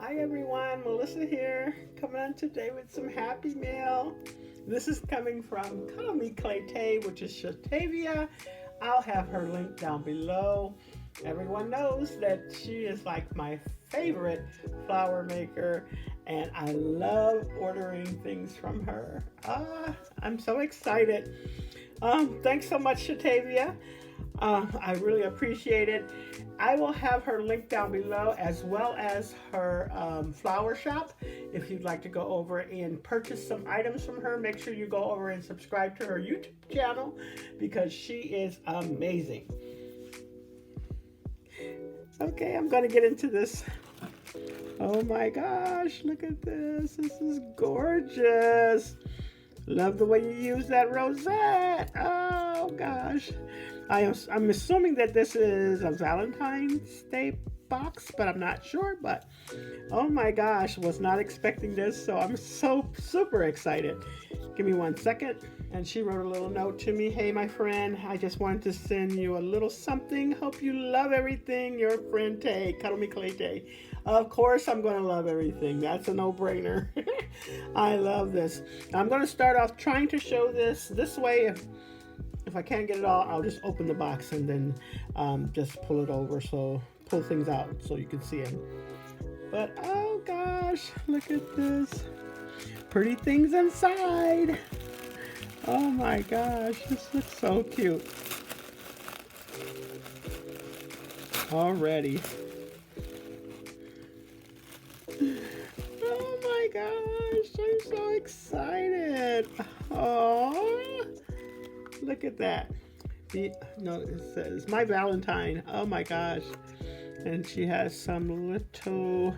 Hi everyone, Melissa here, coming on today with some happy mail. This is coming from Cuttlemeclay Tay, which is Shatavia. I'll have her link down below. Everyone knows that she is like my favorite flower maker, and I love ordering things from her. I'm so excited. Thanks so much, Shatavia. I really appreciate it. I will have her link down below as well as her flower shop. If you'd like to go over and purchase some items from her, make sure you go over and subscribe to her YouTube channel because she is amazing. Okay, I'm going to get into this. Oh my gosh, look at this. This is gorgeous. Love the way you use that rosette. Oh gosh. I'm assuming that this is a Valentine's Day box, but I'm not sure. But oh my gosh, was not expecting this, so I'm so super excited. Give me 1 second. And she wrote a little note to me. Hey, my friend, I just wanted to send you a little something. Hope you love everything. Your friend Tay, Cuttlemeclay Tay. Of course, I'm going to love everything. That's a no-brainer. I love this. I'm going to start off trying to show this way. If I can't get it all, I'll just open the box and then just pull it over, so pull things out so you can see them. But oh gosh, look at this. Pretty things inside. Oh my gosh, this looks so cute. Already. Oh my gosh, I'm so excited. Oh. Look at that. No, it says My Valentine. Oh my gosh. And she has some little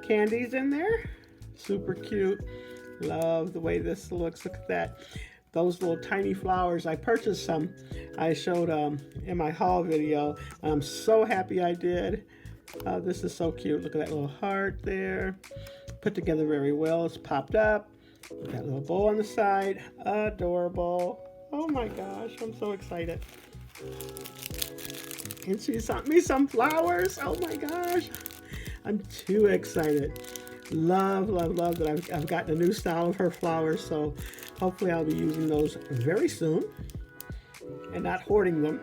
candies in there. Super cute. Love the way this looks. Look at that. Those little tiny flowers. I purchased some. I showed in my haul video. I'm so happy I did. This is so cute. Look at that little heart there. Put together very well. It's popped up. Got a little bow on the side. Adorable. Oh my gosh, I'm so excited. And she sent me some flowers. Oh my gosh. I'm too excited. Love that I've gotten a new style of her flowers. So hopefully I'll be using those very soon and not hoarding them.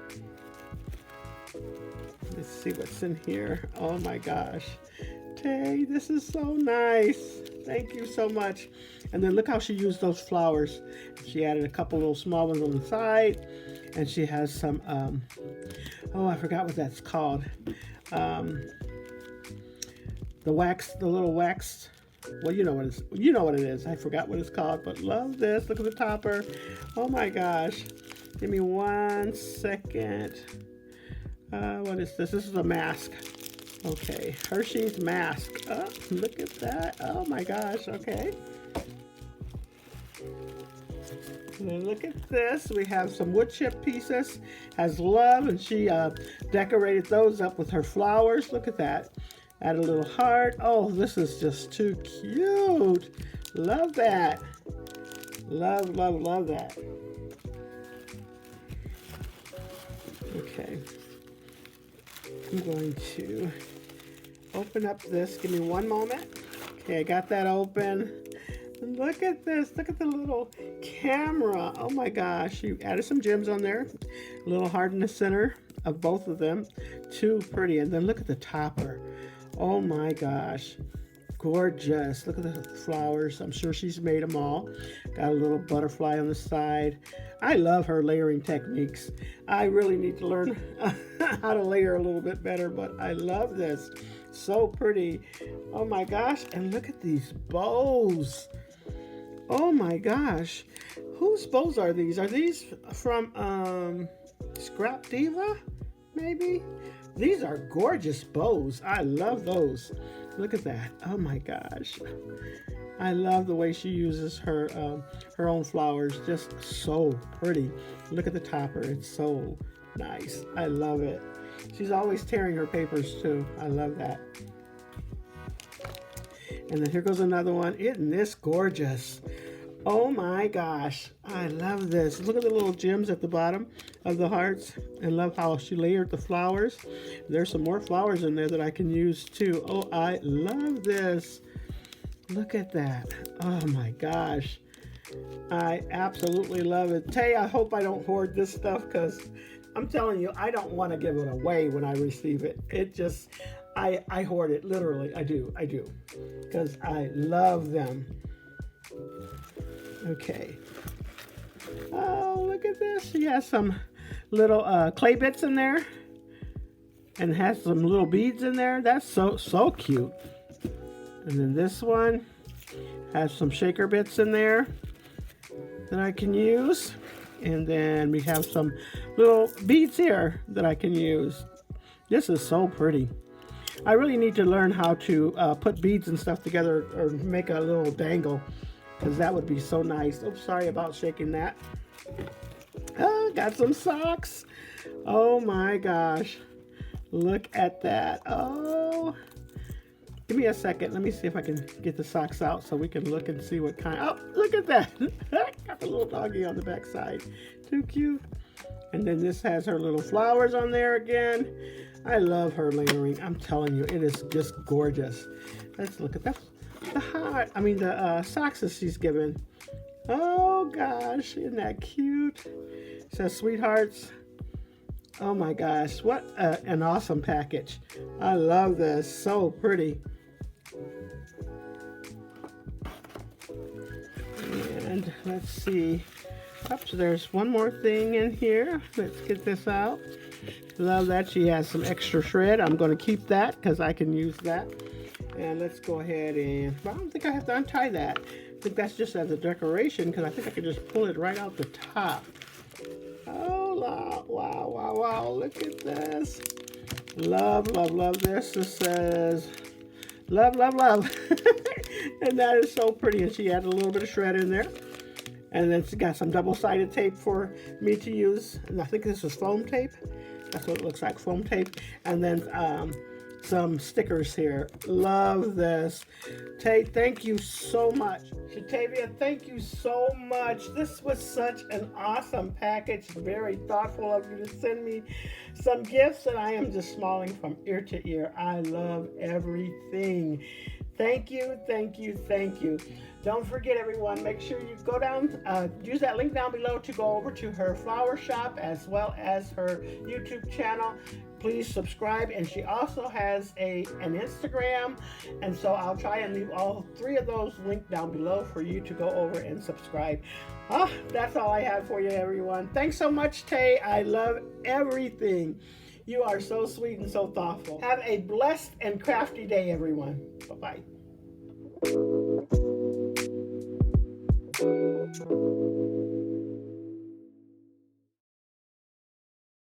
Let's see what's in here. Oh my gosh. Tay, this is so nice. Thank you so much. And then look how she used those flowers. She added a couple little small ones on the side. And she has some, oh, I forgot what that's called. The little wax. Well, you know what it is. I forgot what it's called, but love this. Look at the topper. Oh my gosh. Give me 1 second. What is this? This is a mask. Okay, Hershey's mask. Oh, look at that. Oh my gosh, okay. And then look at this. We have some wood chip pieces. Has love, and she decorated those up with her flowers. Look at that. Add a little heart. Oh, this is just too cute. Love that. Love that. Okay. I'm going to open up this. Give me 1 moment. Okay, I got that open. And look at this. Look at the little camera. Oh my gosh. You added some gems on there. A little heart in the center of both of them. Too pretty. And then look at the topper. Oh my gosh. Gorgeous. Look at the flowers. I'm sure she's made them all. Got a little butterfly on the side. I love her layering techniques. I really need to learn how to layer a little bit better, but I love this. So pretty. Oh my gosh. And look at these bows. Oh my gosh. Whose bows are these? Are these from Scrap Diva? Maybe? These are gorgeous bows. I love those. Look at that. Oh my gosh. I love the way she uses her own flowers. Just so pretty. Look at the topper. It's so nice. I love it. She's always tearing her papers too. I love that. And then here goes another one. Isn't this gorgeous? Oh my gosh, I love this. Look at the little gems at the bottom of the hearts. I love how she layered the flowers. There's some more flowers in there that I can use too. Oh, I love this. Look at that. Oh my gosh. I absolutely love it. Tay, I hope I don't hoard this stuff because I'm telling you, I don't want to give it away when I receive it. It just, I hoard it, literally. I do. Because I love them. Okay. Oh, look at this. She has some little clay bits in there and has some little beads in there. That's so cute. And then this one has some shaker bits in there that I can use. And then we have some little beads here that I can use. This is so pretty. I really need to learn how to put beads and stuff together or make a little dangle, because that would be so nice. Oops, sorry about shaking that. Oh, got some socks. Oh my gosh. Look at that. Oh. Give me a second. Let me see if I can get the socks out so we can look and see what kind. Oh, look at that. Got the little doggy on the back side. Too cute. And then this has her little flowers on there again. I love her layering. I'm telling you, it is just gorgeous. Let's look at that. The socks that she's given. Oh gosh, isn't that cute? It says sweethearts. Oh my gosh, what an awesome package. I love this, so pretty. And let's see. Oops, there's one more thing in here. Let's get this out. Love that she has some extra shred. I'm going to keep that because I can use that. And let's go ahead and, well, I don't think I have to untie that. I think that's just as a decoration because I think I can just pull it right out the top. Oh, wow, look at this. Love this. This says, love. And that is so pretty. And she added a little bit of shred in there. And then she got some double-sided tape for me to use. And I think this is foam tape. That's what it looks like, foam tape. And then some stickers here. Love this. Tay, thank you so much. Shatavia, thank you so much. This was such an awesome package. Very thoughtful of you to send me some gifts, and I am just smiling from ear to ear. I love everything. Thank you. Don't forget, everyone, make sure you go down, use that link down below to go over to her flower shop as well as her YouTube channel. Please subscribe, and she also has an Instagram, and so I'll try and leave all three of those linked down below for you to go over and subscribe. That's all I have for you, everyone. Thanks so much, Tay. I love everything. You are so sweet and so thoughtful. Have a blessed and crafty day, everyone. Bye-bye.